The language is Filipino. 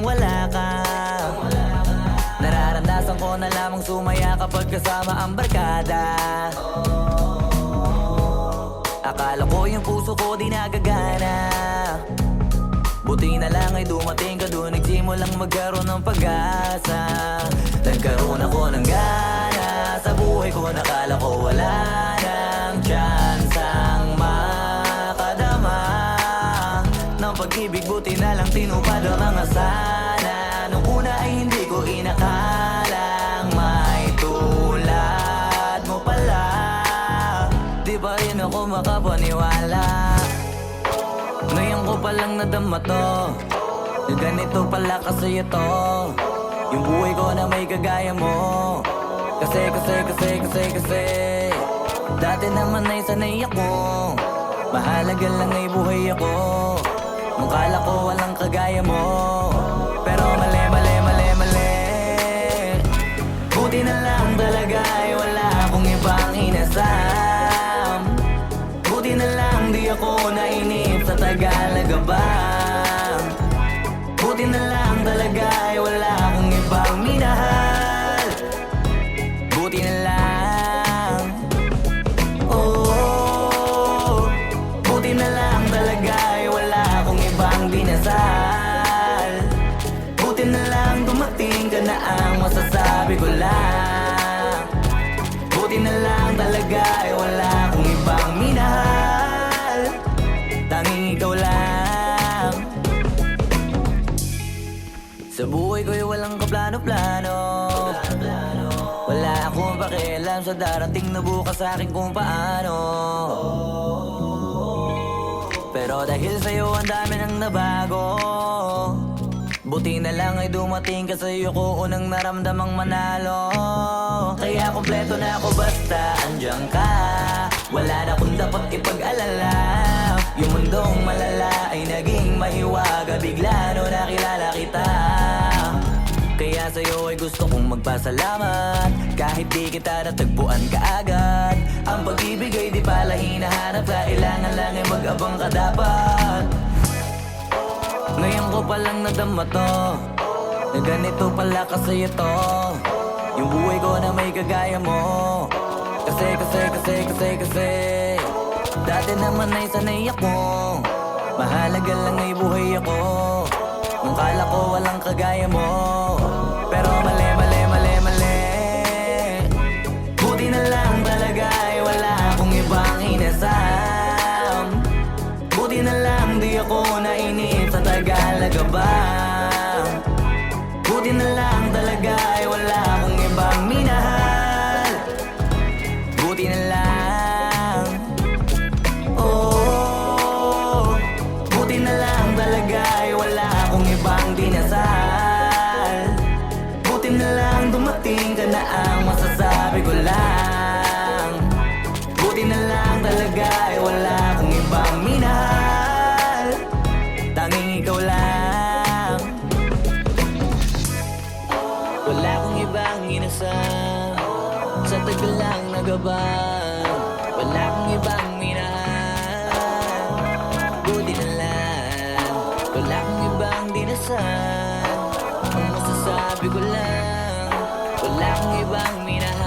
wala ka. Nararamdasan ko na lamang sumaya kapag kasama ang barkada. Akala ko yung puso ko di nagagana. Buti na lang ay dumating ka doon, nagsimulang magkaroon ng pag-asa. Nagkaroon ako ng gana sa buhay ko, nakala ko wala nang tsansang makadama ng pag-ibig. Buti na lang tinupad ang mga sana. Nung una ay hindi ko inakalang may tulad mo pala. Di pa rin ako makapaniwala. Ngayon ko palang nadama to, na ganito pala kasi ito yung buhay ko na may kagaya mo. Kasi dati naman ay sanay ako, mahalaga lang ay buhay ako. Nung kala ko walang kagaya mo, pero mali. Buti na lang talaga ay wala akong ibang inasam. Buti na lang di ako nainip sa Tagalaga ba. Buti na lang talaga ay wala akong ibang minahal. Buti na lang, oh, buti na lang talaga ay wala akong ibang dinasal. Buti na lang dumating ka na ang masasabi ko lang. Buti na lang talaga ay wala akong ibang minahal. Tanging ikaw lang. Sa buhay ko'y walang kaplano-plano. Wala akong pakialam sa darating na bukas sa akin kung paano. Pero dahil sa'yo ang dami nang nabago. Buti na lang ay dumating ka, sa'yo ko unang naramdamang manalo. Kaya kompleto na ako basta andyan ka. Wala na akong dapat ipag-alala. Yung mundong malala ay naging mahiwaga bigla no nakilala kita. Kaya sa'yo ay gusto kong magpasalamat, kahit di kita natagpuan kaagad. Ang pag-ibig ay di pala hinahanap, kailangan lang ay mag-abang ka dapat. Ngayon ko palang nadama to, na ganito pala kasi ito yung buhay ko na may kagaya mo. Kasi dati naman ay sanay ako, mahalaga lang ay buhay ako. Nung kala ko walang kagaya mo, pero mali. Buti na lang talaga ay wala akong ibang inasam. Buti na lang di ako nainip sa Tagalaga ba. Buti na lang talaga ay wala akong ibang minahal. Buti na lang, oh, buti na lang talaga ay wala akong ibang dinasal. Buti na lang dumating ka na ang masasabi ko lang. Buti na lang talaga ay wala akong ibang minahal. Tanging ikaw lang. Wala akong ibang inasam, sa tagal lang nagabang. Wala akong ibang minahal. Buti na lang, wala akong ibang dinasal. Ang masasabi ko lang, wala akong ibang minahal.